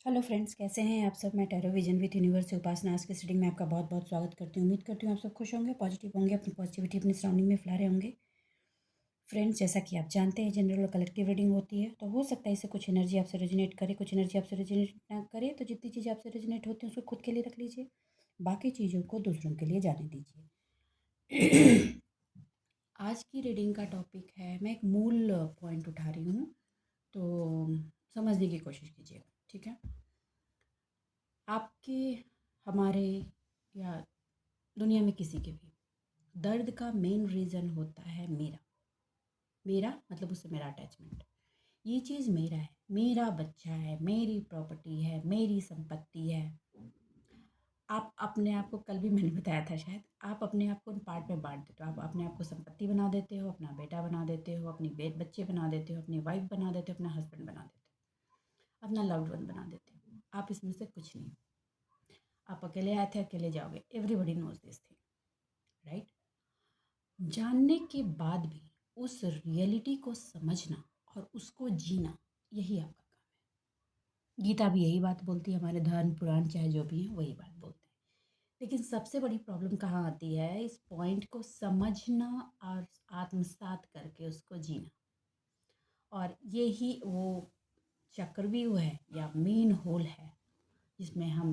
Hello friends, कैसे हैं आप सब। मैं टैरो विजन विथ यूनिवर्स से उपासना आज के रीडिंग में आपका बहुत बहुत स्वागत करती हूँ। उम्मीद करती हूँ आप सब खुश होंगे, पॉजिटिव होंगे, अपनी पॉजिटिविटी अपनी सराउंडिंग में फैला रहे होंगे। फ्रेंड्स, जैसा कि आप जानते हैं जनरल और कलेक्टिव रीडिंग होती है, तो हो सकता है इससे कुछ एनर्जी आपसे रेजोनेट करे, कुछ एनर्जी आपसे रेजोनेट ना करे। तो जितनी चीज़ें आपसे रेजोनेट होती हैं उसको खुद के लिए रख लीजिए, बाकी चीज़ों को दूसरों के लिए जाने दीजिए। आज की रीडिंग का टॉपिक है, मैं एक मूल पॉइंट उठा रही हूँ, तो समझने की कोशिश कीजिएगा, ठीक है। आपके, हमारे, या दुनिया में किसी के भी दर्द का मेन रीज़न होता है मेरा। मेरा मतलब उससे मेरा अटैचमेंट। ये चीज़ मेरा है, मेरा बच्चा है, मेरी प्रॉपर्टी है, मेरी संपत्ति है। आप अपने आप को, कल भी मैंने बताया था शायद, आप अपने आप को उन पार्ट में बांट देते हो। आप अपने आप को संपत्ति बना देते हो, अपना बेटा बना देते हो, अपनी बच्चे बना देते हो, अपनी वाइफ बना देते हो, अपना हस्बैंड बना देते हो, अपना लव्ड वन बना देते हो। आप इसमें से कुछ नहीं। आप अकेले आए थे, अकेले जाओगे। Everybody knows this thing, right. जानने के बाद भी उस रियलिटी को समझना और उसको जीना, यही आपका काम है। गीता भी यही बात बोलती है, हमारे धर्म पुराण चाहे जो भी हैं वही बात बोलते हैं। लेकिन सबसे बड़ी प्रॉब्लम कहाँ आती है, इस पॉइंट को समझना और आत्मसात करके उसको जीना। और यही वो चक्रव्यूह है या मेन होल है जिसमें हम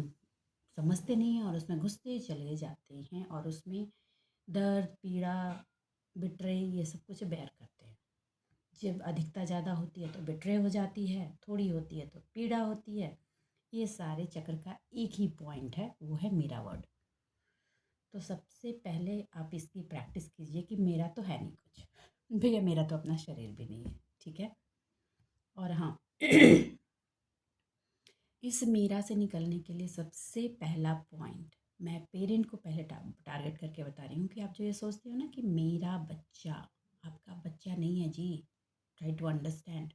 समझते नहीं हैं और उसमें घुसते चले जाते हैं और उसमें दर्द, पीड़ा, बिट्रे, ये सब कुछ बेयर करते हैं। जब अधिकता ज़्यादा होती है तो बिट्रे हो जाती है, थोड़ी होती है तो पीड़ा होती है। ये सारे चक्र का एक ही पॉइंट है, वो है मेरा वर्ड। तो सबसे पहले आप इसकी प्रैक्टिस कीजिए कि मेरा तो है नहीं कुछ, भैया मेरा तो अपना शरीर भी नहीं है, ठीक है। और हाँ, इस मेरा से निकलने के लिए सबसे पहला पॉइंट मैं पेरेंट को पहले टारगेट करके बता रही हूँ कि आप जो ये सोचते हो ना कि मेरा बच्चा, आपका बच्चा नहीं है जी। Try to understand.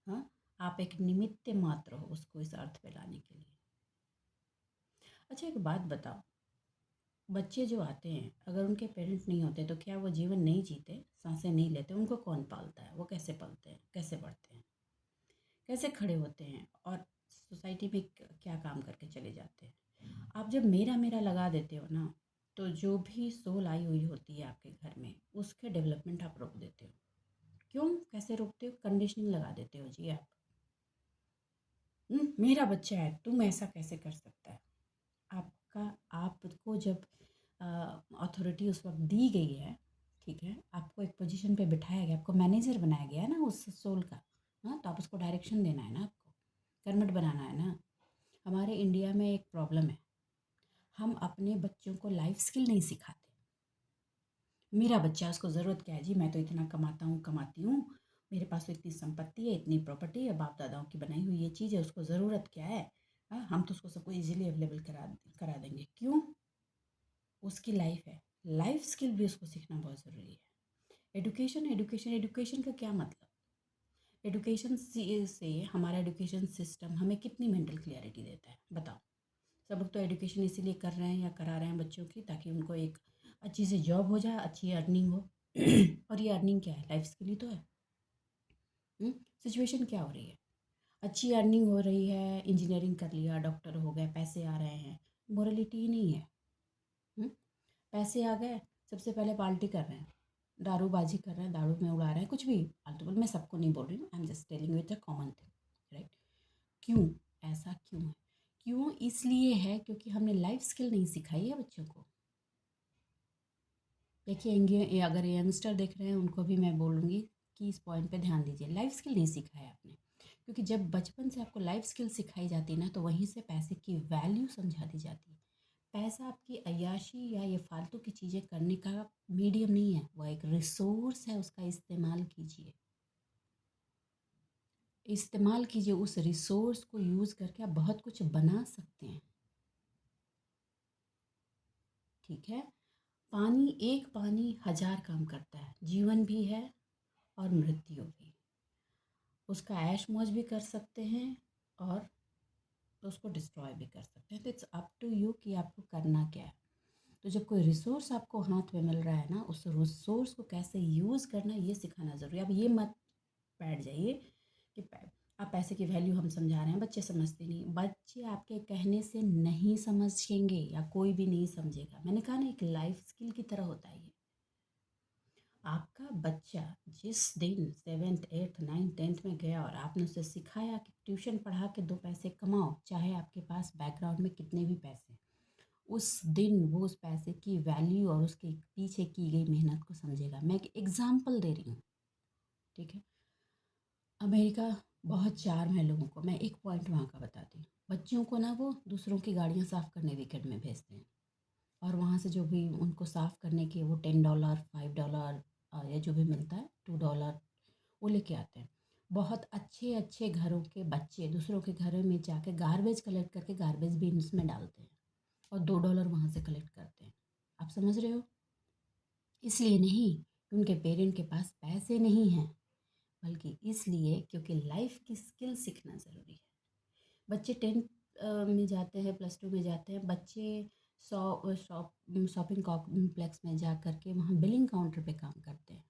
हाँ, आप एक निमित्त मात्र हो उसको इस अर्थ पे लाने के लिए। अच्छा, एक बात बताओ, बच्चे जो आते हैं अगर उनके पेरेंट्स नहीं होते तो क्या वो जीवन नहीं जीते, सांसें नहीं लेते? उनको कौन पालता है? वो कैसे पलते हैं, कैसे बढ़ते हैं, कैसे खड़े होते हैं और सोसाइटी में क्या काम करके चले जाते हैं? आप जब मेरा मेरा लगा देते हो ना, तो जो भी सोल आई हुई होती है आपके घर में, उसके डेवलपमेंट आप रोक देते हो। क्यों, कैसे रोकते हो? कंडीशनिंग लगा देते हो जी आप। मेरा बच्चा है, तुम ऐसा कैसे कर सकता है? आपका, आपको जब अथॉरिटी उस वक्त दी गई है, ठीक है, आपको एक पोजीशन पे बिठाया गया, आपको मैनेजर बनाया गया है ना उस सोल का। हाँ, तो आप उसको डायरेक्शन देना है ना, आपको कर्मठ बनाना है ना। हमारे इंडिया में एक प्रॉब्लम है, हम अपने बच्चों को लाइफ स्किल नहीं सिखाते। मेरा बच्चा, उसको ज़रूरत क्या है जी, मैं तो इतना कमाता हूँ, कमाती हूँ, मेरे पास तो इतनी संपत्ति है, इतनी प्रॉपर्टी है, बाप दादाओं की बनाई हुई ये चीज़ है, उसको ज़रूरत क्या है? हाँ, हम तो उसको सबको इजीली अवेलेबल करा करा देंगे। क्यों? उसकी लाइफ है। लाइफ स्किल भी उसको सीखना बहुत ज़रूरी है। एडुकेशन, एडुकेशन, एडुकेशन का क्या मतलब? एडुकेशन से हमारा एडुकेशन सिस्टम हमें कितनी मेंटल क्लियरिटी देता है, बताओ। सब लोग तो एडुकेशन इसीलिए कर रहे हैं या करा रहे हैं बच्चों की, ताकि उनको एक अच्छी सी जॉब हो जाए, अच्छी अर्निंग हो। और ये अर्निंग क्या है? लाइफ स्किल ही तो है। सिचुएशन क्या हो रही है? अच्छी अर्निंग हो रही है, इंजीनियरिंग कर लिया, डॉक्टर हो गए, पैसे आ रहे हैं, मोरलिटी ही नहीं है। हुँ? पैसे आ गए, सबसे पहले पार्टी कर रहे हैं, दारूबाजी कर रहे हैं, दारू में उड़ा रहे हैं, कुछ भी फालतू। मैं सबको नहीं बोल रही हूँ, I am just telling you it's a common thing, right. क्यों? ऐसा क्यों है? क्यों इसलिए है क्योंकि हमने लाइफ स्किल नहीं सिखाई है बच्चों को। देखिए, अगर यंगस्टर देख रहे हैं उनको भी मैं बोलूँगी कि इस पॉइंट पे ध्यान दीजिए। लाइफ स्किल नहीं सिखाया आपने, क्योंकि जब बचपन से आपको लाइफ स्किल सिखाई जाती है ना, तो वहीं से पैसे की वैल्यू समझा दी जाती है। पैसा आपकी अय्याशी या ये फालतू की चीज़ें करने का मीडियम नहीं है, वह एक रिसोर्स है, उसका इस्तेमाल कीजिए। इस्तेमाल कीजिए, उस रिसोर्स को यूज़ करके आप बहुत कुछ बना सकते हैं, ठीक है। पानी, एक पानी हज़ार काम करता है, जीवन भी है और मृत्यु भी। उसका ऐश मौज भी कर सकते हैं और उसको डिस्ट्रॉय भी कर सकते हैं। तो इट्स अप टू यू कि आपको करना क्या है। तो जब कोई रिसोर्स आपको हाथ में मिल रहा है ना, उस रिसोर्स को कैसे यूज़ करना ये सिखाना ज़रूरी है। अब ये मत बैठ जाइए कि आप पैसे की वैल्यू हम समझा रहे हैं, बच्चे समझते नहीं। बच्चे आपके कहने से नहीं समझेंगे या कोई भी नहीं समझेगा। मैंने कहा ना, एक लाइफ स्किल की तरह होता है ये। आपका बच्चा जिस दिन 7th 8th 9th 10th में गया और आपने उसे सिखाया कि ट्यूशन पढ़ा के 2 पैसे कमाओ, चाहे आपके पास बैकग्राउंड में कितने भी पैसे, उस दिन वो उस पैसे की वैल्यू और उसके पीछे की गई मेहनत को समझेगा। मैं एक एग्जाम्पल दे रही हूँ, ठीक है। अमेरिका बहुत चार्म है लोगों को। मैं एक पॉइंट वहाँ का बताती हूँ। बच्चों को ना वो दूसरों की गाड़ियाँ साफ़ करने वीकेंड में भेजते हैं, और वहाँ से जो भी उनको साफ़ करने के वो $10 $5 या जो भी मिलता है $2 वो लेके आते हैं। बहुत अच्छे अच्छे घरों के बच्चे दूसरों के घरों में जाके गार्बेज कलेक्ट करके गार्बेज बिन्स में डालते हैं और $2 वहाँ से कलेक्ट करते हैं। आप समझ रहे हो? इसलिए नहीं कि उनके पेरेंट के पास पैसे नहीं हैं, बल्कि इसलिए क्योंकि लाइफ की स्किल सीखना ज़रूरी है। बच्चे 10th में जाते हैं, +2 में जाते हैं, बच्चे शॉपिंग कॉम्प्लेक्स में जा कर के वहाँ बिलिंग काउंटर पे काम करते हैं।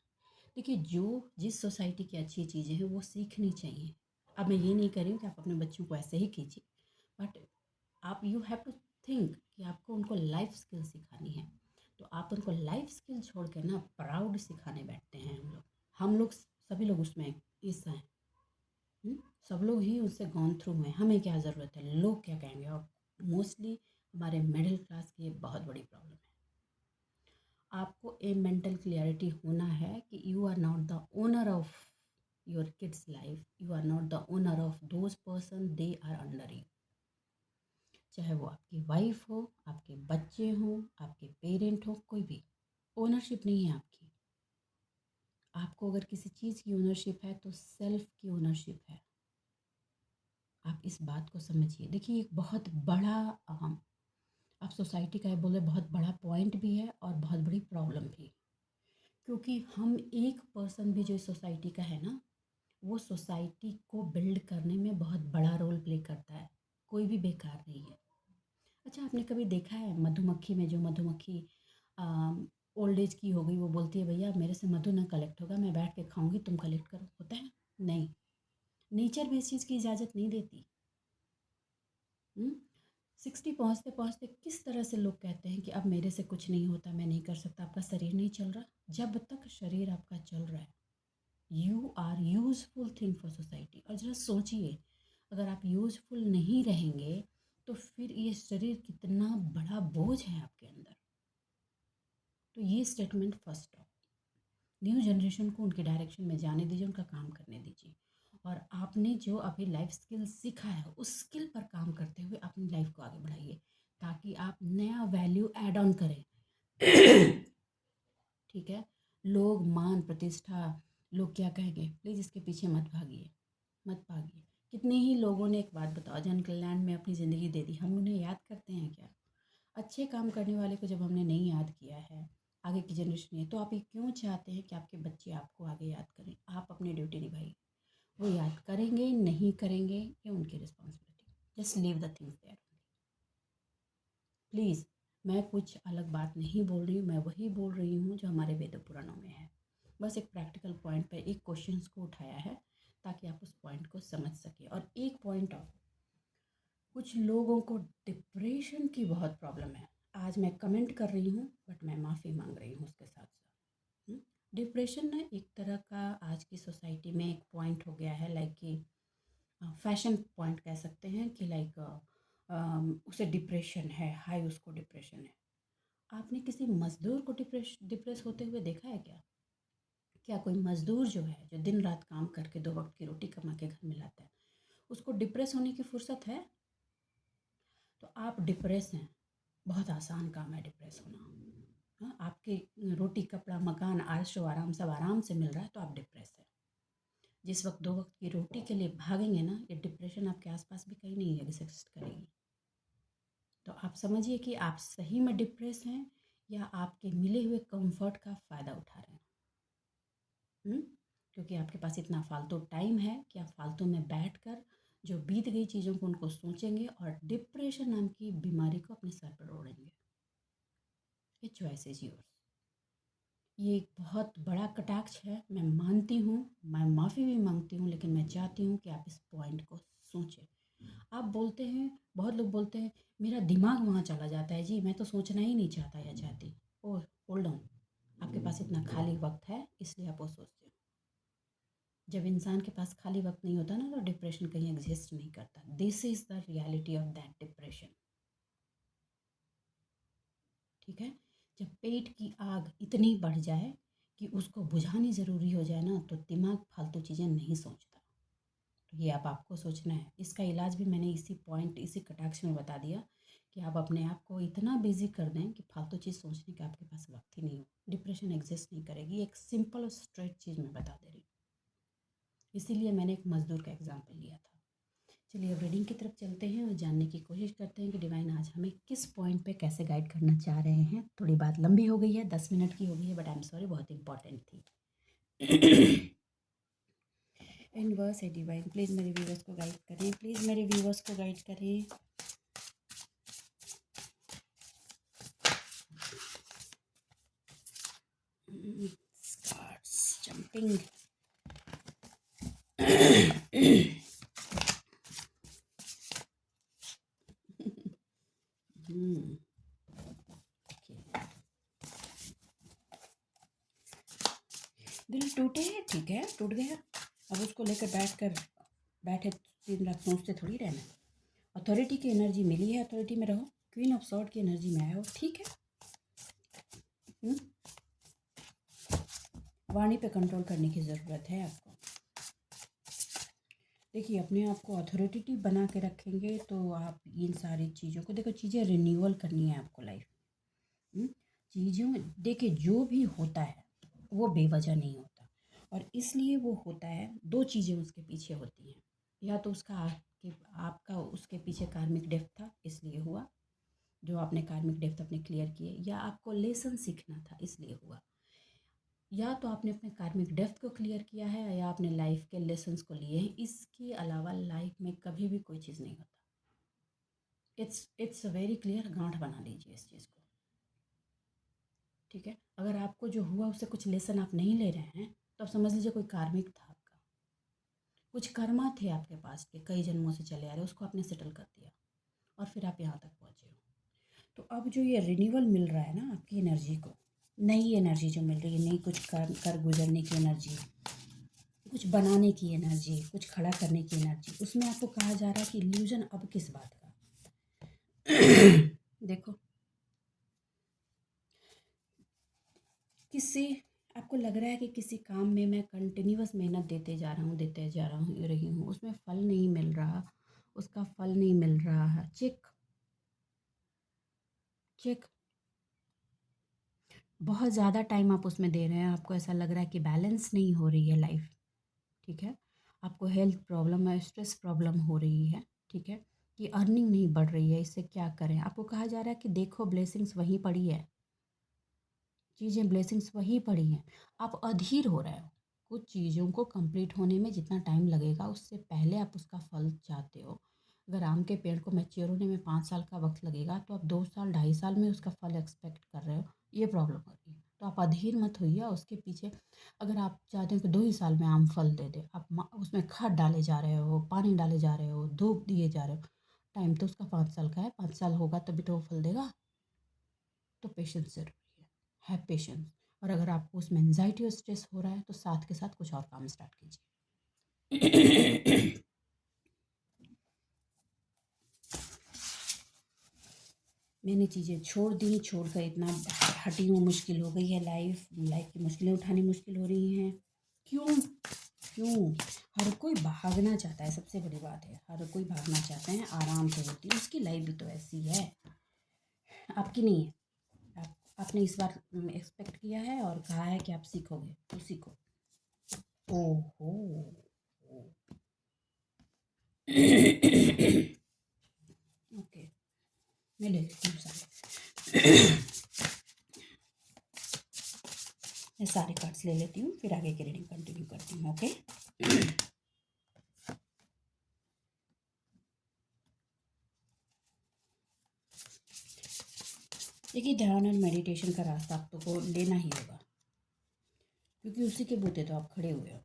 देखिए, जो जिस सोसाइटी की अच्छी चीज़ें हैं वो सीखनी चाहिए। अब मैं ये नहीं कह रही हूँ कि आप अपने बच्चों को ऐसे ही कीजिए, बट आप यू हैव टू थिंक कि आपको उनको लाइफ स्किल सिखानी है। तो आप उनको लाइफ स्किल छोड़ के ना प्राउड सिखाने बैठते हैं। हम लोग सभी लोग उसमें हिस्सा हैं। सब लोग ही उससे गॉन थ्रू हैं। हमें क्या ज़रूरत है, लोग क्या कहेंगे। और मोस्टली हमारे मिडिल क्लास की ये बहुत बड़ी प्रॉब्लम है। आपको ए मेंटल क्लियरिटी होना है कि you are not the owner of your kids life, you are not the owner of those person, they are under you. चाहे वो आपकी वाइफ हो, आपके बच्चे हों, आपके पेरेंट हो, कोई भी ओनरशिप नहीं है आपकी। आपको अगर किसी चीज़ की ओनरशिप है तो सेल्फ की ओनरशिप है। आप इस बात को समझिए। देखिए, एक बहुत बड़ा आप सोसाइटी का ये बोले बहुत बड़ा पॉइंट भी है और बहुत बड़ी प्रॉब्लम भी। क्योंकि हम एक पर्सन भी जो इस सोसाइटी का है ना, वो सोसाइटी को बिल्ड करने में बहुत बड़ा रोल प्ले करता है। कोई भी बेकार नहीं है। अच्छा, आपने कभी देखा है मधुमक्खी में, जो मधुमक्खी ओल्ड एज की हो गई, वो बोलती है भैया मेरे से मधु ना कलेक्ट होगा, मैं बैठ के खाऊंगी, तुम कलेक्ट करो, होता है? नहीं। नेचर भी इस चीज़ की इजाज़त नहीं देती। 60 पहुँचते पहुँचते किस तरह से लोग कहते हैं कि अब मेरे से कुछ नहीं होता, मैं नहीं कर सकता। आपका शरीर नहीं चल रहा। जब तक शरीर आपका चल रहा है, you are useful thing for society. और ज़रा सोचिए, अगर आप यूज़फुल नहीं रहेंगे तो फिर ये शरीर कितना बड़ा बोझ है आपके अंदर। तो ये statement first of, new generation को उनके डायरेक्शन में जाने दीजिए, उनका काम करने दीजिए। और आपने जो अभी लाइफ स्किल सीखा है, उस स्किल पर काम करते हुए अपनी लाइफ को आगे बढ़ाइए, ताकि आप नया वैल्यू ऐड ऑन करें। ठीक है। लोग, मान, प्रतिष्ठा, लोग क्या कहेंगे, प्लीज़ इसके पीछे मत भागिए, मत भागिए। कितने ही लोगों ने, एक बात बताओ, जन कल्याण में अपनी ज़िंदगी दे दी, हम उन्हें याद करते हैं क्या? अच्छे काम करने वाले को जब हमने नहीं याद किया है, आगे की जनरेशन है, तो आप ये क्यों चाहते हैं कि आपके बच्चे आपको आगे याद करें? आप अपनी ड्यूटी निभाइए। वो याद करेंगे नहीं करेंगे, ये उनकी responsibility. Just leave the things there. Please, मैं कुछ अलग बात नहीं बोल रही हूँ, मैं वही बोल रही हूँ जो हमारे वेद पुराणों में है। बस एक प्रैक्टिकल पॉइंट पे एक क्वेश्चंस को उठाया है, ताकि आप उस पॉइंट को समझ सकें। और एक पॉइंट ऑफ, कुछ लोगों को डिप्रेशन की बहुत प्रॉब्लम है। आज मैं कमेंट कर रही हूँ, बट मैं माफ़ी मांग रही हूँ उसके साथ साथ। डिप्रेशन ना एक तरह का आज की सोसाइटी में एक पॉइंट हो गया है, लाइक कि फैशन पॉइंट कह सकते हैं कि लाइक उसे डिप्रेशन है, हाय उसको डिप्रेशन है। आपने किसी मज़दूर को डिप्रेस होते हुए देखा है क्या? क्या कोई मज़दूर जो है, जो दिन रात काम करके 2 वक्त की रोटी कमा के घर में लाता है, उसको डिप्रेस होने की फुर्सत है? तो आप डिप्रेस हैं, बहुत आसान काम है डिप्रेस होना। हाँ, आपके रोटी कपड़ा मकान आयशो आराम सब आराम से मिल रहा है तो आप डिप्रेस हैं। जिस वक्त 2 वक्त की रोटी के लिए भागेंगे ना, ये डिप्रेशन आपके आसपास भी कहीं नहीं एग्जिस्ट करेगी। तो आप समझिए कि आप सही में डिप्रेस हैं या आपके मिले हुए कंफर्ट का फ़ायदा उठा रहे हैं। क्योंकि आपके पास इतना फालतू टाइम है कि आप फालतू में बैठकर जो बीत गई चीज़ों को उनको सोचेंगे और डिप्रेशन नाम की बीमारी को अपने सर पर ओढ़ेंगे। ये चॉइस इज योर्स। ये एक बहुत बड़ा कटाक्ष है, मैं मानती हूँ, मैं माफ़ी भी मांगती हूँ, लेकिन मैं चाहती हूँ कि आप इस पॉइंट को सोचें। आप बोलते हैं, बहुत लोग बोलते हैं मेरा दिमाग वहाँ चला जाता है, जी मैं तो सोचना ही नहीं चाहता या चाहती। ओह होल्ड ऑन, आपके पास इतना खाली वक्त है इसलिए आप वो सोचते हो। जब इंसान के पास खाली वक्त नहीं होता ना, तो डिप्रेशन कहीं एग्जिस्ट नहीं करता। This is the reality of that depression. ठीक है, जब पेट की आग इतनी बढ़ जाए कि उसको बुझानी ज़रूरी हो जाए ना, तो दिमाग फालतू चीज़ें नहीं सोचता। तो ये आप आपको सोचना है। इसका इलाज भी मैंने इसी पॉइंट, इसी कटाक्ष में बता दिया कि आप अपने आप को इतना बिजी कर दें कि फालतू चीज़ सोचने का आपके पास वक्त ही नहीं हो। डिप्रेशन एग्जिस्ट नहीं करेगी। एक सिंपल और स्ट्रेट चीज़ मैं बता दे रही हूँ। इसीलिए मैंने एक मज़दूर का एग्जाम्पल लिया था। चलिए अब रीडिंग की तरफ चलते हैं और जानने की कोशिश करते हैं कि डिवाइन आज हमें किस पॉइंट पे कैसे गाइड करना चाह रहे हैं। थोड़ी बात लंबी हो गई है, 10 मिनट की हो गई है, बट आई एम सॉरी, बहुत इंपॉर्टेंट थी। एंड वर्स है डिवाइन, प्लीज़ मेरे व्यूवर्स को गाइड करें, प्लीज़ मेरे व्यूवर्स को गाइड करें। Starts jumping. हम्म, okay. दिल टूटे, ठीक है टूट गया, अब उसको लेकर बैठे 3 लाख सोचते थोड़ी रहना। अथॉरिटी की एनर्जी मिली है, अथॉरिटी में रहो। क्वीन ऑफ सॉर्ड की एनर्जी में आए हो, ठीक है। वाणी पे कंट्रोल करने की ज़रूरत है आपको। देखिए अपने आप को अथॉरिटेटिव बना के रखेंगे तो आप इन सारी चीज़ों को, देखो चीज़ें रिन्यूअल करनी है आपको लाइफ। चीज़ों, देखिए जो भी होता है वो बेवजह नहीं होता, और इसलिए वो होता है, दो चीज़ें उसके पीछे होती हैं। या तो आपका उसके पीछे कार्मिक डेप्थ था इसलिए हुआ, जो आपने कार्मिक डेप्थ अपने क्लियर किए, या आपको लेसन सीखना था इसलिए हुआ। या तो आपने अपने कार्मिक डेप्थ को क्लियर किया है, या आपने लाइफ के लेसन्स को लिए हैं। इसके अलावा लाइफ में कभी भी कोई चीज़ नहीं होता। इट्स वेरी क्लियर, गांठ बना लीजिए इस चीज़ को। ठीक है, अगर आपको जो हुआ उससे कुछ लेसन आप नहीं ले रहे हैं, तो आप समझ लीजिए कोई कार्मिक था आपका, कुछ कर्मा थे आपके पास के कई जन्मों से चले आ रहे, उसको आपने सेटल कर दिया और फिर आप यहाँ तक पहुँचे हो। तो अब जो ये रिन्यूअल मिल रहा है ना आपकी एनर्जी को, नई एनर्जी जो मिल रही है, नई कुछ कर गुजरने की एनर्जी, कुछ बनाने की एनर्जी, कुछ खड़ा करने की एनर्जी, उसमें आपको कहा जा रहा है कि इल्यूजन अब किस बात का। देखो, किसी, आपको लग रहा है कि किसी काम में मैं कंटिन्यूअस मेहनत देते जा रहा हूँ रही हूँ, उसमें फल नहीं मिल रहा, उसका फल नहीं मिल रहा है। चेक चेक, बहुत ज़्यादा टाइम आप उसमें दे रहे हैं, आपको ऐसा लग रहा है कि बैलेंस नहीं हो रही है लाइफ। ठीक है, आपको हेल्थ प्रॉब्लम है, स्ट्रेस प्रॉब्लम हो रही है। ठीक है, कि अर्निंग नहीं बढ़ रही है, इससे क्या करें। आपको कहा जा रहा है कि देखो ब्लेसिंग्स वहीं पड़ी है, चीज़ें ब्लेसिंग्स वहीं पड़ी हैं, आप अधीर हो रहे हो। कुछ चीज़ों को कंप्लीट होने में जितना टाइम लगेगा उससे पहले आप उसका फल चाहते हो। अगर आम के पेड़ को मैच्योर होने में 5 साल का वक्त लगेगा, तो आप 2 साल 2.5 साल में उसका फल एक्सपेक्ट कर रहे हो, ये प्रॉब्लम हो रही है। तो आप अधीर मत होइए उसके पीछे। अगर आप चाहते हो कि 2 ही साल में आम फल दे दे, आप उसमें खाद डाले जा रहे हो, पानी डाले जा रहे हो, धूप दिए जा रहे हो, टाइम तो उसका 5 साल का है, 5 साल होगा तभी तो वो फल देगा। तो पेशेंस ज़रूरी है पेशेंस। और अगर आपको उसमें एंजाइटी और स्ट्रेस हो रहा है, तो साथ के साथ कुछ और काम स्टार्ट कीजिए। मैंने चीज़ें छोड़ दी, छोड़कर इतना हटी हूँ, मुश्किल हो गई है लाइफ, लाइफ की मुश्किलें उठानी मुश्किल हो रही हैं। क्यों क्यों, हर कोई भागना चाहता है, सबसे बड़ी बात है, हर कोई भागना चाहते हैं आराम से होती है। उसकी लाइफ भी तो ऐसी है, आपकी नहीं है। आपने इस बार एक्सपेक्ट किया है और कहा है कि आप सीखोगे, तो सीखो। ओहो ओके, मैं ले लेती हूँ सारे। मैं सारे कार्ड्स ले लेती हूँ, फिर आगे की रीडिंग कंटिन्यू करती हूँ। ओके, देखिए ध्यान और मेडिटेशन का रास्ता आप तो को लेना ही होगा। क्योंकि उसी के बूते तो आप खड़े हुए हो।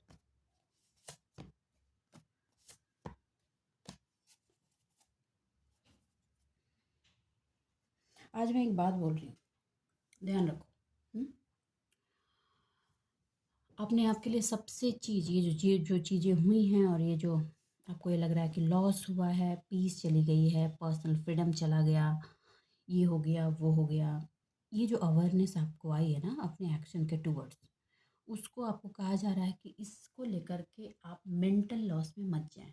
आज मैं एक बात बोल रही हूँ, ध्यान रखो। अपने आप के लिए सबसे चीज़ ये जो चीज़ें हुई हैं और ये जो आपको ये लग रहा है कि लॉस हुआ है, पीस चली गई है, पर्सनल फ्रीडम चला गया, ये हो गया वो हो गया, ये जो अवेयरनेस आपको आई है ना अपने एक्शन के टूवर्ड्स, उसको आपको कहा जा रहा है कि इसको लेकर के आप मेंटल लॉस में मत जाएं।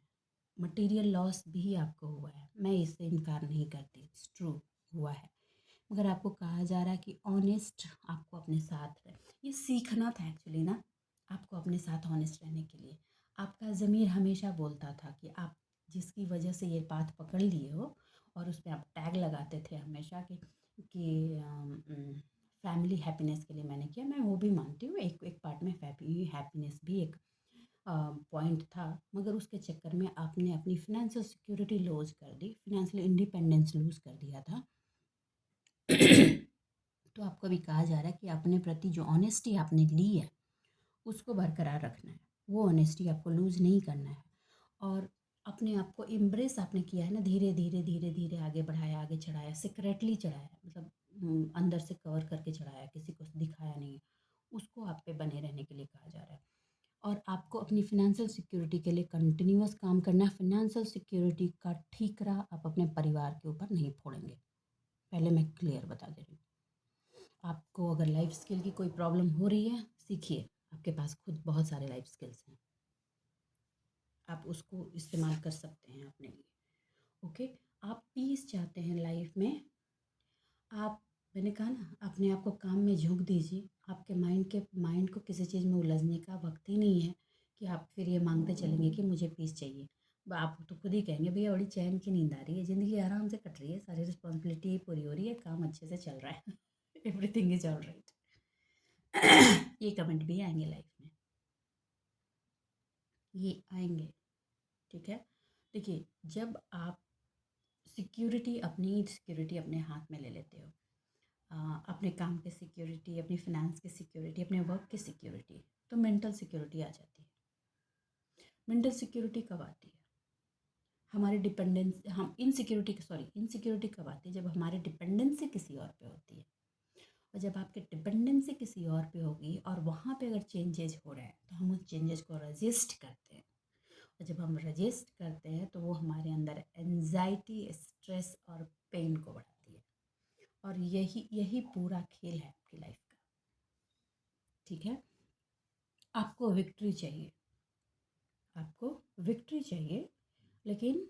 मटेरियल लॉस भी आपको हुआ है, मैं इससे इनकार नहीं करती, इट्स ट्रू, हुआ है। मगर आपको कहा जा रहा है कि ऑनेस्ट आपको अपने साथ रहे। ये सीखना था एक्चुअली ना, आपको अपने साथ ऑनेस्ट रहने के लिए। आपका ज़मीर हमेशा बोलता था कि आप जिसकी वजह से ये पाथ पकड़ लिए हो और उस पर आप टैग लगाते थे हमेशा कि फैमिली हैप्पीनेस के लिए मैंने किया। मैं वो भी मानती हूँ, एक एक पार्ट में हैप्पीनेस भी एक पॉइंट था, मगर उसके चक्कर में आपने अपनी फिनेंशियल सिक्योरिटी लूज़ कर दी, फिनेंशियल इंडिपेंडेंस लूज़ कर दिया था। तो आपको अभी कहा जा रहा है कि अपने प्रति जो ऑनेस्टी आपने ली है उसको बरकरार रखना है, वो ऑनेस्टी आपको लूज़ नहीं करना है। और अपने आप को एम्ब्रेस आपने किया है ना, धीरे धीरे धीरे धीरे आगे बढ़ाया, आगे चढ़ाया, सीक्रेटली चढ़ाया, मतलब अंदर से कवर करके चढ़ाया, किसी को दिखाया नहीं, उसको आप पे बने रहने के लिए कहा जा रहा है। और आपको अपनी फिनेंशियल सिक्योरिटी के लिए कंटिन्यूअस काम करना है। फिनेंशियल सिक्योरिटी का ठीकरा आप अपने परिवार के ऊपर नहीं फोड़ेंगे, पहले मैं क्लियर बता दे रही हूँ। आपको अगर लाइफ स्किल की कोई प्रॉब्लम हो रही है, सीखिए, आपके पास खुद बहुत सारे लाइफ स्किल्स हैं, आप उसको इस्तेमाल कर सकते हैं अपने लिए। ओके, आप पीस चाहते हैं लाइफ में, आप, मैंने कहा ना, अपने आप को काम में झोंक दीजिए। आपके माइंड को किसी चीज़ में उलझने का वक्त ही नहीं है कि आप फिर ये मांगते चलेंगे कि मुझे पीस चाहिए। आप तो खुद ही कहेंगे भैया बड़ी चैन की नींद आ रही है, ज़िंदगी आराम से कट रही है, सारी रिस्पॉन्सिबिलिटी पूरी हो रही है, काम अच्छे से चल रहा है, एवरीथिंग इज ऑल राइट। ये कमेंट भी आएंगे लाइफ में, ये आएंगे, ठीक है। देखिए, जब आप सिक्योरिटी अपने हाथ में ले लेते हो, अपने काम की सिक्योरिटी, अपनी फिनेंस की सिक्योरिटी, अपने वर्क की सिक्योरिटी, तो मेंटल सिक्योरिटी आ जाती है। मेंटल सिक्योरिटी कब आती है? हमारे डिपेंडेंस हम इनसिक्योरिटी कब आती है? जब हमारे डिपेंडेंसी किसी और पे होती है। और जब आपके डिपेंडेंसी किसी और पे होगी और वहाँ पे अगर चेंजेस हो रहे हैं तो हम उस चेंजेस को रजिस्ट करते हैं। और जब हम रजिस्ट करते हैं तो वो हमारे अंदर एंजाइटी, स्ट्रेस और पेन को बढ़ाती है। और यही यही पूरा खेल है आपकी लाइफ का, ठीक है। आपको विक्ट्री चाहिए, आपको विक्ट्री चाहिए, लेकिन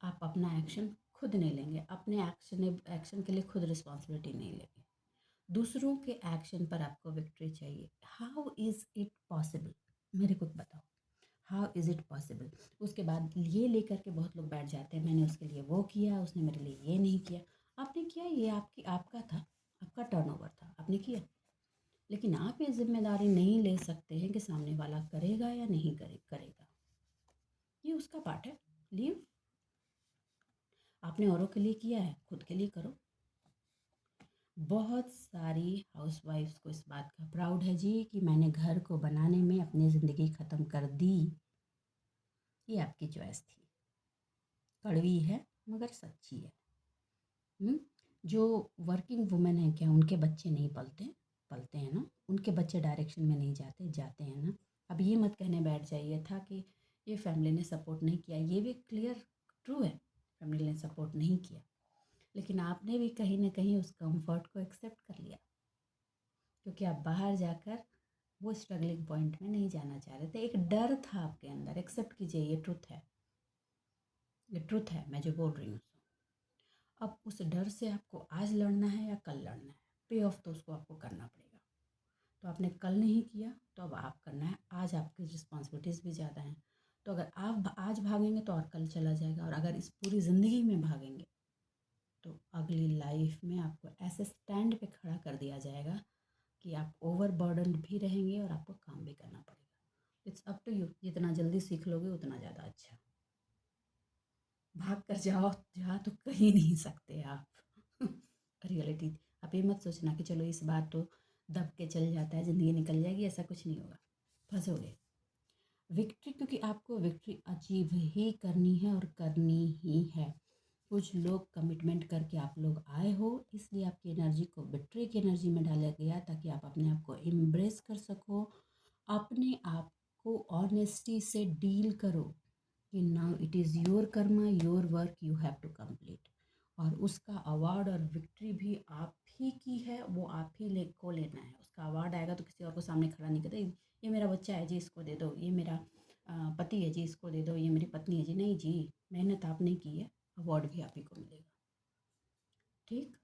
आप अपना एक्शन खुद नहीं लेंगे, अपने एक्शन के लिए खुद रिस्पॉन्सिबिलिटी नहीं लेंगे, दूसरों के एक्शन पर आपको विक्ट्री चाहिए। हाउ इज़ इट पॉसिबल, मेरे को बताओ, हाउ इज़ इट पॉसिबल? उसके बाद ये लेकर के बहुत लोग बैठ जाते हैं, मैंने उसके लिए वो किया, उसने मेरे लिए ये नहीं किया। आपने किया, ये आपका था, आपका टर्नओवर था, आपने किया, लेकिन आप ये जिम्मेदारी नहीं ले सकते हैं कि सामने वाला करेगा या नहीं करेगा। ये उसका पार्ट है, लीव। आपने औरों के लिए किया है, खुद के लिए करो। बहुत सारी हाउसवाइफ्स को इस बात का प्राउड है जी कि मैंने घर को बनाने में अपनी ज़िंदगी ख़त्म कर दी। ये आपकी चॉइस थी, कड़वी है मगर सच्ची है। जो वर्किंग वुमेन है, क्या उनके बच्चे नहीं पलते हैं ना? उनके बच्चे डायरेक्शन में नहीं जाते हैं ना? अब ये मत कहने बैठ जाइए था कि ये फैमिली ने सपोर्ट नहीं किया, ये भी क्लियर ट्रू है, फैमिली ने सपोर्ट नहीं किया, लेकिन आपने भी कहीं ना कहीं उस कंफर्ट को एक्सेप्ट कर लिया, क्योंकि आप बाहर जाकर वो स्ट्रगलिंग पॉइंट में नहीं जाना चाह रहे थे। एक डर था आपके अंदर, एक्सेप्ट कीजिए, ये ट्रुथ है, ये ट्रुथ है मैं जो बोल रही हूँ। अब उस डर से आपको आज लड़ना है या कल लड़ना है, पे ऑफ तो उसको आपको करना पड़ेगा। तो आपने कल नहीं किया तो अब आप करना है, आज आपकी रिस्पॉन्सिबिलिटीज़ भी ज़्यादा हैं, तो अगर आप आज भागेंगे तो और कल चला जाएगा, और अगर इस पूरी ज़िंदगी में भागेंगे तो अगली लाइफ में आपको ऐसे स्टैंड पे खड़ा कर दिया जाएगा कि आप ओवर बर्डन भी रहेंगे और आपको काम भी करना पड़ेगा। इट्स अप टू यू, जितना जल्दी सीख लोगे उतना ज़्यादा अच्छा। भाग कर जाओ, जा तो कहीं नहीं सकते आप। रियलिटी, आप ये मत सोचना कि चलो इस बार तो दब के चल जाता है, ज़िंदगी निकल जाएगी, ऐसा कुछ नहीं होगा, फंसोगे। विक्ट्री, क्योंकि आपको विक्ट्री अचीव ही करनी है और करनी ही है। कुछ लोग कमिटमेंट करके आप लोग आए हो, इसलिए आपकी एनर्जी को विक्ट्री की एनर्जी में डाला गया ताकि आप अपने आप को एम्ब्रेस कर सको, अपने आप को ऑनेस्टी से डील करो कि now it is your karma, your work, you have to complete. और उसका अवार्ड और विक्ट्री भी आप ही की है, वो आप ही को लेना है। उसका अवार्ड आएगा तो किसी और को सामने खड़ा नहीं करते, ये मेरा बच्चा है जी इसको दे दो, ये मेरा पति है जी इसको दे दो, ये मेरी पत्नी है जी, नहीं जी, मेहनत आपने की है, अवार्ड भी आप ही को मिलेगा। ठीक,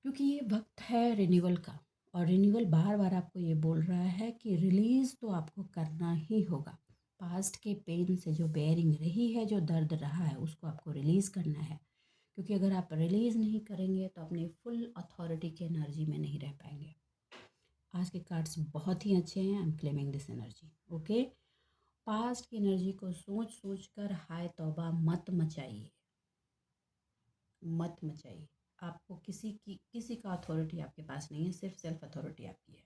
क्योंकि ये वक्त है रिन्यूअल का, और रिन्यूअल बार बार आपको ये बोल रहा है कि रिलीज़ तो आपको करना ही होगा। पास्ट के पेन से जो बेयरिंग रही है, जो दर्द रहा है, उसको आपको रिलीज़ करना है। क्योंकि अगर आप रिलीज़ नहीं करेंगे तो अपनी फुल अथॉरिटी की एनर्जी में नहीं रह पाएंगे। आज के कार्ड्स बहुत ही अच्छे हैं, I am claiming this energy. Okay, past की एनर्जी को सोच सोच कर हाय तौबा मत मचाइए, मत मचाइए। आपको किसी का अथॉरिटी आपके पास नहीं है, सिर्फ सेल्फ अथॉरिटी आपकी है।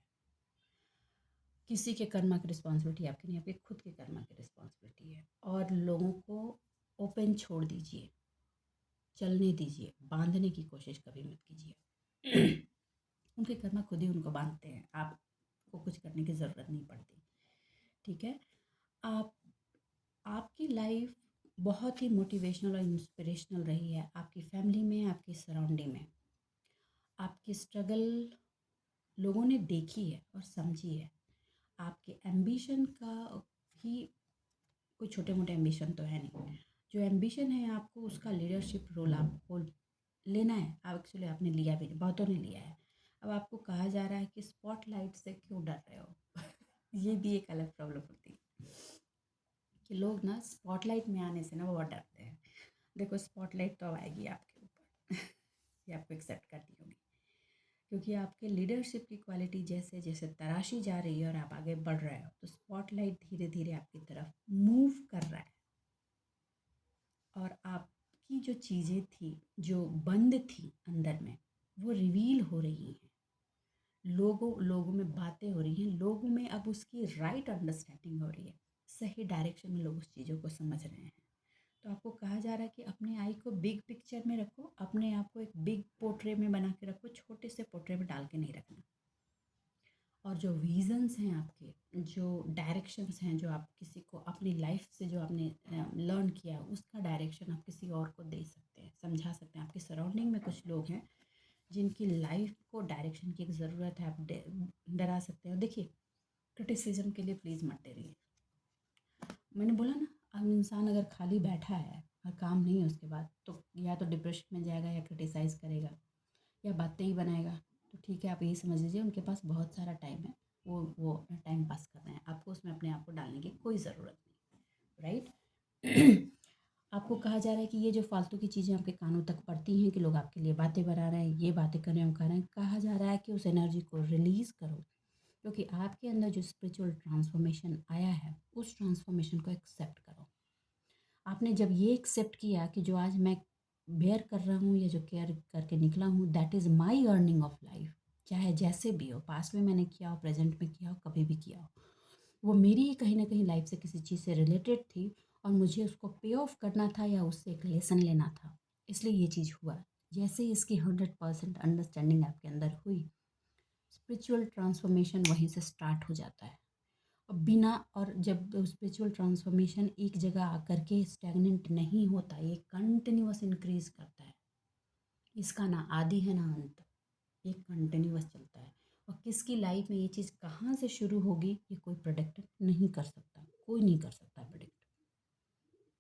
किसी के कर्मा की रिस्पॉन्सिबिलिटी आपकी नहीं, आपके खुद के कर्मा की रिस्पॉन्सिबिलिटी है। और लोगों को ओपन छोड़ दीजिए, चलने दीजिए, बांधने की कोशिश कभी मत कीजिए। उनके कर्मा खुद ही उनको बांधते हैं, आपको कुछ करने की ज़रूरत नहीं पड़ती। ठीक है, आप आपकी लाइफ बहुत ही मोटिवेशनल और इंस्पिरेशनल रही है, आपकी फैमिली में, आपकी सराउंडिंग में। आपकी स्ट्रगल लोगों ने देखी है और समझी है। आपके एम्बिशन का ही कोई छोटे मोटे एम्बिशन तो है नहीं, जो एम्बिशन है आपको उसका लीडरशिप रोल आपको लेना है। आप एक्चुअली आपने लिया भी नहीं, बहुतों ने लिया है। अब आपको कहा जा रहा है कि स्पॉटलाइट से क्यों डर रहे हो। ये भी एक अलग प्रॉब्लम होती है कि लोग ना स्पॉटलाइट में आने से ना बहुत डरते हैं। देखो स्पॉटलाइट तो अब आएगी आपके ऊपर। ये आपको एक्सेप्ट करनी होगी, क्योंकि आपके लीडरशिप की क्वालिटी जैसे जैसे तराशी जा रही है और आप आगे बढ़ रहे हो, तो स्पॉटलाइट धीरे धीरे आपकी तरफ मूव कर रहा है। और आपकी जो चीज़ें थी, जो बंद थी अंदर में, वो रिवील हो रही हैं। लोगों लोगों में बातें हो रही हैं, लोगों में अब उसकी राइट अंडरस्टैंडिंग हो रही है, सही डायरेक्शन में लोग उस चीज़ों को समझ रहे हैं। तो आपको कहा जा रहा है कि अपने आई को बिग पिक्चर में रखो, अपने आप को एक बिग पोर्ट्रे में बना के रखो, छोटे से पोर्ट्रे में डाल के नहीं रखना। और जो विजन्स हैं आपके, जो डायरेक्शंस हैं, जो आप किसी को अपनी लाइफ से जो आपने लर्न किया, उसका डायरेक्शन आप किसी और को दे सकते हैं, समझा सकते हैं। आपकी सराउंडिंग में कुछ लोग हैं जिनकी लाइफ को डायरेक्शन की एक ज़रूरत है, आप डरा सकते हो। देखिए, क्रिटिसिज्म के लिए प्लीज़ मत डरिए। मैंने बोला ना, अब इंसान अगर खाली बैठा है और काम नहीं है उसके बाद, तो या तो डिप्रेशन में जाएगा, या क्रिटिसाइज़ करेगा, या बातें ही बनाएगा। तो ठीक है, आप यही समझ लीजिए उनके पास बहुत सारा टाइम है, वो अपना टाइम पास कर रहे हैं, आपको उसमें अपने आप को डालने की कोई ज़रूरत नहीं, राइट। आपको कहा जा रहा है कि ये जो फालतू की चीज़ें आपके कानों तक पड़ती हैं कि लोग आपके लिए बातें बना रहे हैं, ये बातें कर रहे हैं, वो कर रहे हैं, कहा जा रहा है कि उस एनर्जी को रिलीज़ करो, क्योंकि आपके अंदर जो स्पिरिचुअल ट्रांसफॉर्मेशन आया है, उस ट्रांसफॉर्मेशन को एक्सेप्ट करो। आपने जब ये एक्सेप्ट किया कि जो आज मैं बेयर कर रहा हूँ या जो केयर करके निकला हूँ, that is my earning of life, चाहे जैसे भी हो, पास्ट में मैंने किया हो, प्रेजेंट में किया हो, कभी भी किया हो, वो मेरी ही कहीं ना कहीं लाइफ से किसी चीज़ से रिलेटेड थी, और मुझे उसको पे ऑफ करना था या उससे एक लेसन लेना था, इसलिए ये चीज़ हुआ। जैसे ही इसकी 100% अंडरस्टैंडिंग आपके अंदर हुई, स्पिरिचुअल ट्रांसफॉर्मेशन वहीं से स्टार्ट हो जाता है। बिना, और जब स्पिरिचुअल ट्रांसफॉर्मेशन एक जगह आकर के स्टैग्नेंट नहीं होता, ये कंटिन्यूअस इंक्रीज करता है। इसका ना आदि है ना अंत, ये कंटिन्यूअस चलता है। और किसकी लाइफ में ये चीज़ कहाँ से शुरू होगी, ये कोई प्रोडिक्ट नहीं कर सकता, कोई नहीं कर सकता प्रोडिक्ट।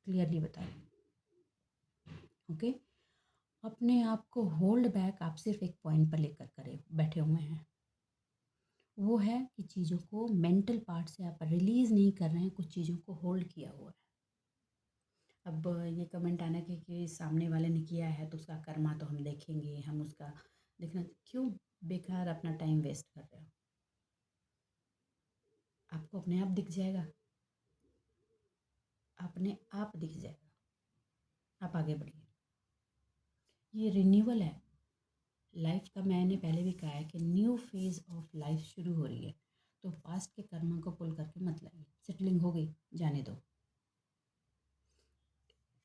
क्लियरली बता रही हूँ। ओके, अपने आप को होल्ड बैक आप सिर्फ एक पॉइंट पर लेकर करे बैठे हुए हैं, वो है कि चीज़ों को मेंटल पार्ट से आप रिलीज़ नहीं कर रहे हैं, कुछ चीज़ों को होल्ड किया हुआ है। अब ये कमेंट आना कि सामने वाले ने किया है तो उसका कर्मा तो हम देखेंगे, हम उसका देखना क्यों, बेकार अपना टाइम वेस्ट कर रहे हो। आपको अपने आप दिख जाएगा, अपने आप दिख जाएगा, आप आगे बढ़िए। ये रिन्यूअल है, लाइफ का मैंने पहले भी कहा है कि न्यू फेज़ ऑफ लाइफ शुरू हो रही है, तो पास्ट के कर्मा को पुल करके मत लाइए। सेटलिंग हो गई, जाने दो।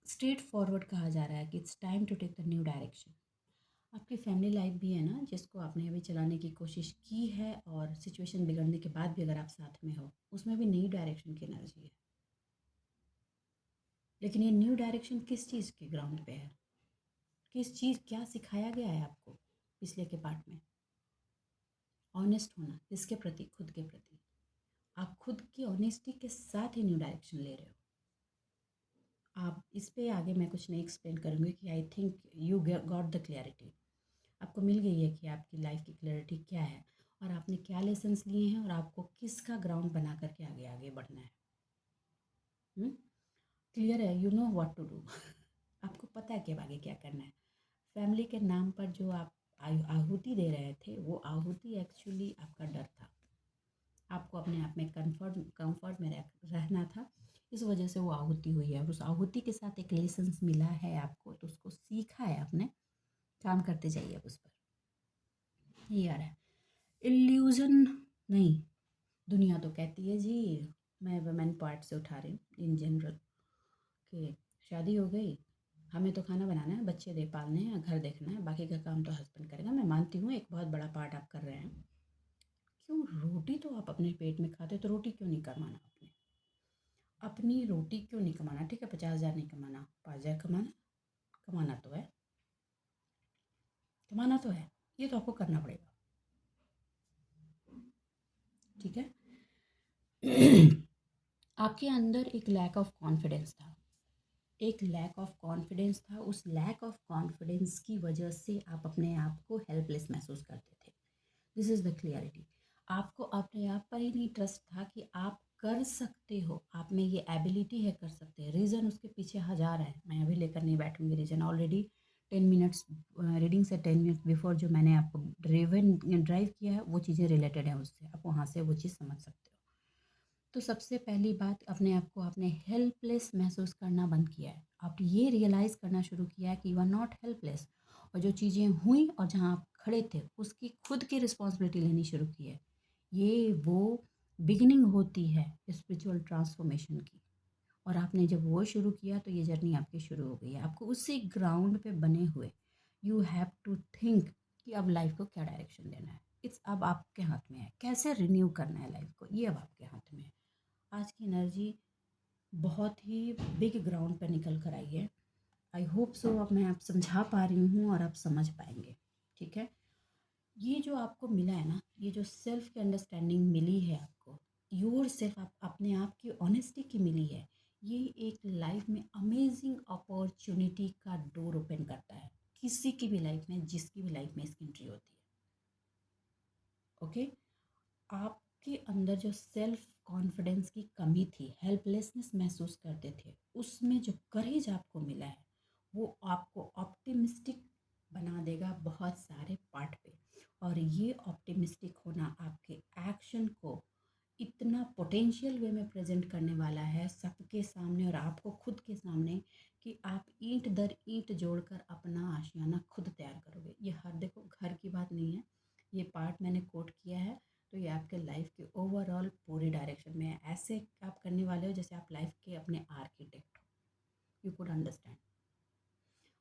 स्ट्रेट फॉरवर्ड कहा जा रहा है कि it's time to take the new direction. आपकी फैमिली लाइफ भी है ना, जिसको आपने अभी चलाने की कोशिश की है और सिचुएशन बिगड़ने के बाद भी अगर आप साथ में हो, उसमें भी नई डायरेक्शन की एनर्जी है। लेकिन ये न्यू डायरेक्शन किस चीज़ के ग्राउंड पे है? किस चीज़, क्या सिखाया गया है आपको पिछले के पार्ट में? ऑनेस्ट होना, किसके प्रति? खुद के प्रति। आप खुद की ऑनेस्टी के साथ ही न्यू डायरेक्शन ले रहे हो। आप इस पे आगे मैं कुछ नहीं एक्सप्लेन करूँगी कि I think you got the clarity. आपको मिल गई है कि आपकी लाइफ की क्लैरिटी क्या है और आपने क्या लेसन्स लिए हैं और आपको किसका ग्राउंड बना करके आगे आगे बढ़ना है। क्लियर है? You know what to do. आपको पता है कि अब आगे क्या करना है। फैमिली के नाम पर जो आप आहुति दे रहे थे, वो आहुति एक्चुअली आपका डर था। आपको अपने आप में कंफर्ट में रहना था, इस वजह से वो आहुति हुई है। और उस आहुति के साथ एक लेसन्स मिला है आपको, तो उसको सीखा है आपने, काम करते जाइए अब उस पर। ये आ रहा है इल्यूज़न नहीं। दुनिया तो कहती है जी, मैं वुमेन पार्ट से उठा रही हूँ इन जनरल, कि शादी हो गई, हमें तो खाना बनाना है, बच्चे दे पालने हैं, घर देखना है, बाकी का काम तो हस्बैंड करेगा। मैं मानती हूँ एक बहुत बड़ा पार्ट आप कर रहे हैं। क्यों? रोटी तो आप अपने पेट में खाते हो, तो रोटी क्यों नहीं कमाना? अपनी रोटी क्यों नहीं कमाना? ठीक है, 50,000 नहीं कमाना, 5,000 कमाना। कमाना तो है, कमाना तो है, ये तो आपको करना पड़ेगा। ठीक है। आपके अंदर एक लैक ऑफ कॉन्फिडेंस था, एक लैक ऑफ कॉन्फिडेंस था। उस लैक ऑफ कॉन्फिडेंस की वजह से आप अपने आप को हेल्पलेस महसूस करते थे। This is the clarity. आपको अपने आप पर ही नहीं ट्रस्ट था कि आप कर सकते हो, आप में ये एबिलिटी है, कर सकते हैं। रीज़न उसके पीछे हज़ार है, मैं अभी लेकर नहीं बैठूंगी रीज़न। ऑलरेडी 10 मिनट्स रीडिंग से 10 मिनट बिफोर जो मैंने आपको ड्राइव किया है, वो चीज़ें रिलेटेड हैं उससे, आप वहाँ से वो चीज़ समझ सकते हो। तो सबसे पहली बात, अपने आप को आपने हेल्पलेस महसूस करना बंद किया है। आप ये रियलाइज़ करना शुरू किया है कि यू आर नॉट हेल्पलेस, और जो चीज़ें हुई और जहाँ आप खड़े थे उसकी खुद की रिस्पॉन्सिबिलिटी लेनी शुरू की है। ये वो बिगिनिंग होती है स्पिरिचुअल ट्रांसफॉर्मेशन की। और आपने जब वो शुरू किया तो ये जर्नी आपकी शुरू हो गई है। आपको उसी ग्राउंड पे बने हुए यू हैव टू थिंक कि अब लाइफ को क्या डायरेक्शन देना है। इट्स अब आपके हाथ में है, कैसे रिन्यू करना है लाइफ को, ये अब आपके हाथ में है। आज की एनर्जी बहुत ही बिग ग्राउंड पर निकल कर आई है। आई होप सो अब मैं आप समझा पा रही हूँ और आप समझ पाएंगे। ठीक है। ये जो आपको मिला है ना, ये जो सेल्फ की अंडरस्टैंडिंग मिली है आपको, योर सेल्फ, आप अपने आप की ऑनेस्टी की मिली है, ये एक लाइफ में अमेजिंग अपॉर्चुनिटी का डोर ओपन करता है। किसी की भी लाइफ में, जिसकी भी लाइफ में इसकी एंट्री होती है। ओके। आपके अंदर जो सेल्फ कॉन्फिडेंस की कमी थी, हेल्पलेसनेस महसूस करते थे, उसमें जो करेज आपको मिला है, वो आपको ऑप्टिमिस्टिक बना देगा बहुत सारे पार्ट पे। और ये ऑप्टिमिस्टिक होना आपके एक्शन को इतना पोटेंशियल वे में प्रेजेंट करने वाला है सबके सामने और आपको खुद के सामने, कि आप ईंट दर ईंट जोड़कर अपना आशियाना खुद तैयार करोगे। ये हर, देखो, घर की बात नहीं है, ये पार्ट मैंने कोट किया है, तो ये आपके लाइफ के ओवरऑल पूरे डायरेक्शन में है। ऐसे आप करने वाले हो जैसे आप लाइफ के अपने आर्किटेक्ट हो। You could understand.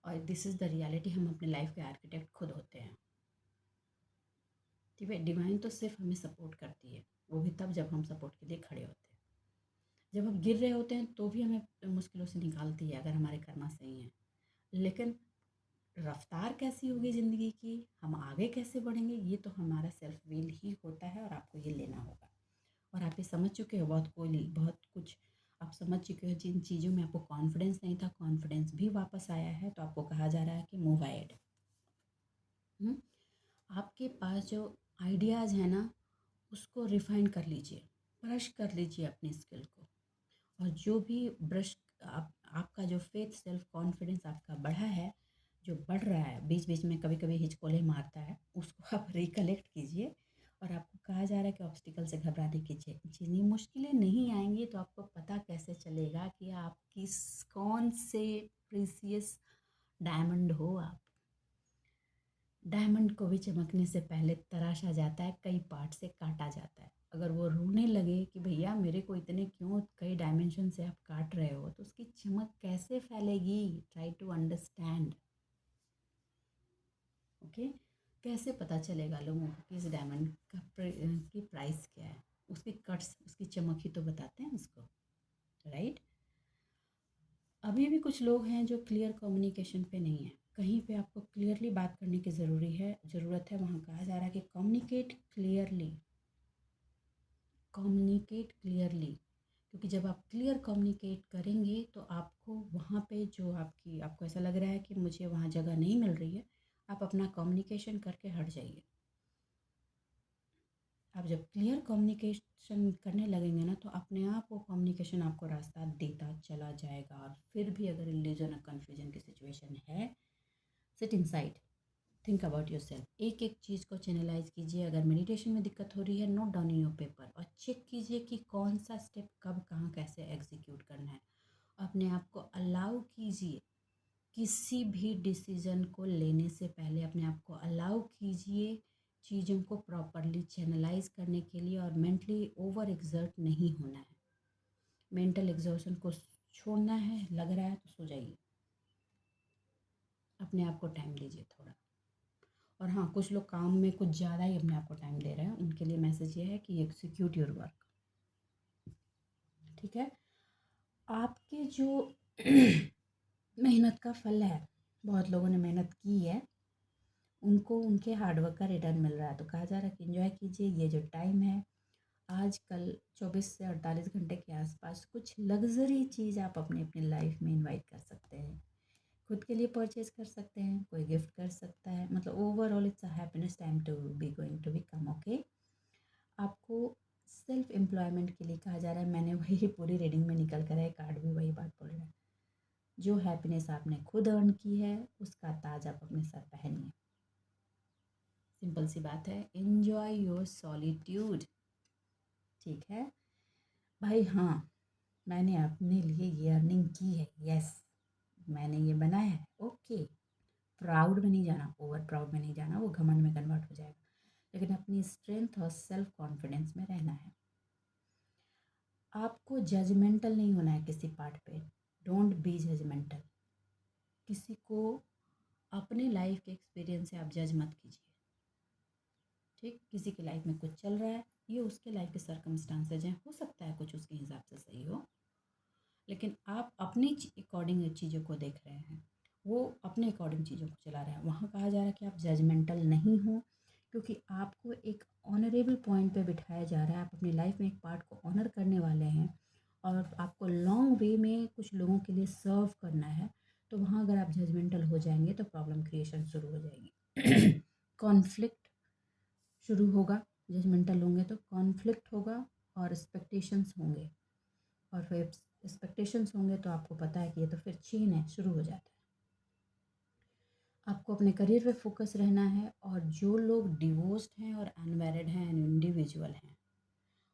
और दिस इज़ द रियलिटी, हम अपने लाइफ के आर्किटेक्ट खुद होते हैं। ठीक है। डिवाइन तो सिर्फ हमें सपोर्ट करती है, वो भी तब जब हम सपोर्ट के लिए खड़े होते हैं। जब हम गिर रहे होते हैं तो भी हमें मुश्किलों से निकालती है, अगर हमारे कर्मा सही हैं। लेकिन रफ्तार कैसी होगी ज़िंदगी की, हम आगे कैसे बढ़ेंगे, ये तो हमारा सेल्फ विल ही होता है, और आपको ये लेना होगा। और आप ये समझ चुके हो, बहुत कुछ आप समझ चुके हो। जिन चीज़ों में आपको कॉन्फिडेंस नहीं था, कॉन्फिडेंस भी वापस आया है। तो आपको कहा जा रहा है कि मूव अहेड। आपके पास जो आइडियाज़ हैं ना, उसको रिफाइन कर लीजिए, ब्रश कर लीजिए अपनी स्किल को। और जो भी ब्रश, आपका जो फेथ, सेल्फ कॉन्फिडेंस आपका बढ़ा है, जो बढ़ रहा है, बीच बीच में कभी कभी हिचकोले मारता है, उसको आप रिकलेक्ट कीजिए। और आपको कहा जा रहा है कि ऑब्स्टिकल से घबराने की चीज़, मुश्किलें नहीं आएंगी तो आपको पता कैसे चलेगा कि आप कौन से प्रीसियस डायमंड हो आप। डायमंड को भी चमकने से पहले तराशा जाता है, कई पार्ट से काटा जाता है। अगर वो रोने लगे कि भैया मेरे को इतने क्यों कई डायमेंशन से आप काट रहे हो, तो उसकी चमक कैसे फैलेगी? Try to understand. ओके, कैसे पता चलेगा लोगों को कि इस डायमंड का की प्राइस क्या है? उसके कट्स, उसकी चमक ही तो बताते हैं उसको, राइट? अभी भी कुछ लोग हैं जो क्लियर कम्युनिकेशन पे नहीं है। कहीं पे आपको क्लियरली बात करने की ज़रूरत है। वहाँ कहा जा रहा है कि कम्युनिकेट क्लियरली, क्योंकि जब आप क्लियर कम्युनिकेट करेंगे तो आपको वहाँ पे जो आपको ऐसा लग रहा है कि मुझे वहाँ जगह नहीं मिल रही है, आप अपना कम्युनिकेशन करके हट जाइए। आप जब क्लियर कम्युनिकेशन करने लगेंगे ना, तो अपने आप वो कम्युनिकेशन आपको रास्ता देता चला जाएगा। और फिर भी अगर इल्यूजन और कन्फ्यूजन की सिचुएशन है, sit inside, think about yourself. एक एक चीज़ को चैनलाइज कीजिए। अगर मेडिटेशन में दिक्कत हो रही है, note down in your paper और चेक कीजिए कि कौन सा स्टेप कब कहाँ कैसे एग्जीक्यूट करना है। अपने आप को अलाउ कीजिए, किसी भी डिसीज़न को लेने से पहले अपने आप को अलाउ कीजिए चीज़ों को प्रॉपरली चैनलाइज करने के लिए, और मेंटली ओवर एक्सर्ट नहीं होना है। मेंटल एग्जॉशन को छोड़ना है। लग रहा है तो सो जाइए, अपने आप को टाइम दीजिए थोड़ा। और हाँ, कुछ लोग काम में कुछ ज़्यादा ही अपने आप को टाइम दे रहे हैं, उनके लिए मैसेज ये है कि एग्जीक्यूट योर वर्क। ठीक है, आपके जो मेहनत का फल है, बहुत लोगों ने मेहनत की है, उनको उनके हार्डवर्क का रिटर्न मिल रहा है। तो कहा जा रहा है कि एंजॉय कीजिए ये जो टाइम है। आजकल 24 से 48 घंटे के आसपास कुछ लग्जरी चीज़ आप अपनी अपनी लाइफ में इनवाइट कर सकते हैं। खुद के लिए परचेज कर सकते हैं, कोई गिफ्ट कर सकता है। मतलब overall it's a happiness time to be going to be come. Okay, आपको सेल्फ एम्प्लॉयमेंट के लिए कहा जा रहा है। मैंने वही पूरी रीडिंग में निकल कर है, कार्ड भी वही बात बोल रहा है। जो हैप्पीनेस आपने खुद अर्न की है, उसका ताज आप अपने सर पहनिए। सिंपल सी बात है, एन्जॉय योर सॉलिट्यूड। ठीक है भाई। हाँ, मैंने अपने लिए ये अर्निंग की है, यस, मैंने ये बनाया है। ओके, प्राउड में नहीं जाना, ओवर प्राउड में नहीं जाना, वो घमंड में कन्वर्ट हो जाएगा। लेकिन अपनी स्ट्रेंथ और सेल्फ कॉन्फिडेंस में रहना है। आपको जजमेंटल नहीं होना है किसी पार्ट पे। Don't be judgemental. किसी को अपने लाइफ के एक्सपीरियंस से आप जज मत कीजिए। ठीक, किसी की लाइफ में कुछ चल रहा है, ये उसके लाइफ के सर्कमस्टांसेज हैं, हो सकता है कुछ उसके हिसाब से सही हो, लेकिन आप अपने अकॉर्डिंग चीज़ों को देख रहे हैं, वो अपने अकॉर्डिंग चीज़ों को चला रहे हैं। वहाँ कहा जा रहा है कि आप जजमेंटल नहीं हो, क्योंकि आपको एक ऑनरेबल पॉइंट पे बिठाया जा रहा है। आप अपनी लाइफ में एक पार्ट को ऑनर करने वाले हैं, और आपको लॉन्ग वे में कुछ लोगों के लिए सर्व करना है। तो वहाँ अगर आप जजमेंटल हो जाएंगे तो प्रॉब्लम क्रिएशन शुरू हो जाएगी। कॉन्फ्लिक्ट शुरू होगा। जजमेंटल होंगे तो कॉन्फ्लिक्ट होगा और एक्सपेक्टेशंस होंगे, और फिर एक्सपेक्टेशंस होंगे तो आपको पता है कि ये तो फिर चेन है, शुरू हो जाता है। आपको अपने करियर पे फोकस रहना है। और जो लोग डिवोर्स्ड हैं और अनमैरिड हैं, इंडिविजुअल हैं,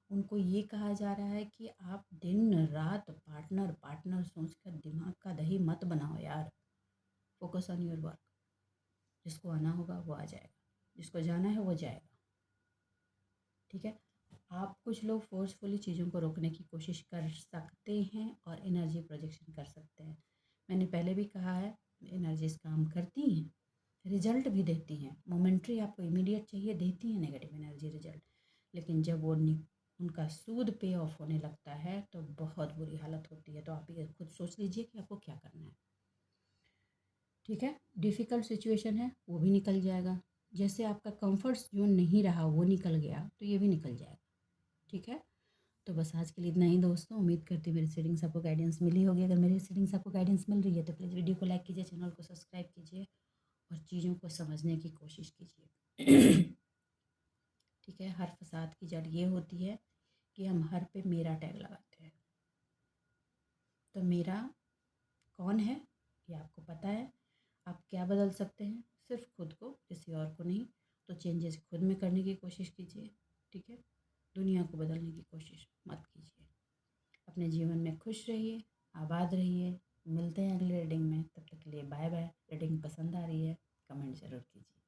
उनको ये कहा जा रहा है कि आप दिन रात पार्टनर पार्टनर सोचकर दिमाग का दही मत बनाओ यार। Focus on your work. जिसको आना होगा वो आ जाएगा, जिसको जाना है वो जाएगा। ठीक है, आप कुछ लोग फोर्सफुली चीज़ों को रोकने की कोशिश कर सकते हैं और एनर्जी प्रोजेक्शन कर सकते हैं। मैंने पहले भी कहा है, एनर्जीज काम करती हैं, रिजल्ट भी देती हैं। मोमेंट्री आपको इमीडिएट चाहिए, देती हैं नेगेटिव एनर्जी रिजल्ट, लेकिन जब वो उनका सूद पे ऑफ होने लगता है तो बहुत बुरी हालत होती है। तो आप ये खुद सोच लीजिए कि आपको क्या करना है। ठीक है, डिफ़िकल्ट सिचुएशन है वो भी निकल जाएगा। जैसे आपका कंफर्ट जोन नहीं रहा वो निकल गया, तो ये भी निकल जाएगा। ठीक है, तो बस आज के लिए इतना ही दोस्तों। उम्मीद करती हूँ मेरी रीडिंग्स आपको गाइडेंस मिली होगी। अगर मेरी रीडिंग्स आपको गाइडेंस मिल रही है तो प्लीज़ वीडियो को लाइक कीजिए, चैनल को सब्सक्राइब कीजिए और चीज़ों को समझने की कोशिश कीजिए। ठीक है, हर फसाद की जड़ ये होती है कि हम हर पे मेरा टैग लगाते हैं। तो मेरा कौन है ये आपको पता है। आप क्या बदल सकते हैं? सिर्फ खुद को, किसी और को नहीं। तो चेंजेस खुद में करने की कोशिश कीजिए। ठीक है, दुनिया को बदलने की कोशिश मत कीजिए। अपने जीवन में खुश रहिए, आबाद रहिए। मिलते हैं अगले रीडिंग में, तब तक के लिए बाय बाय। रीडिंग पसंद आ रही है कमेंट ज़रूर कीजिए।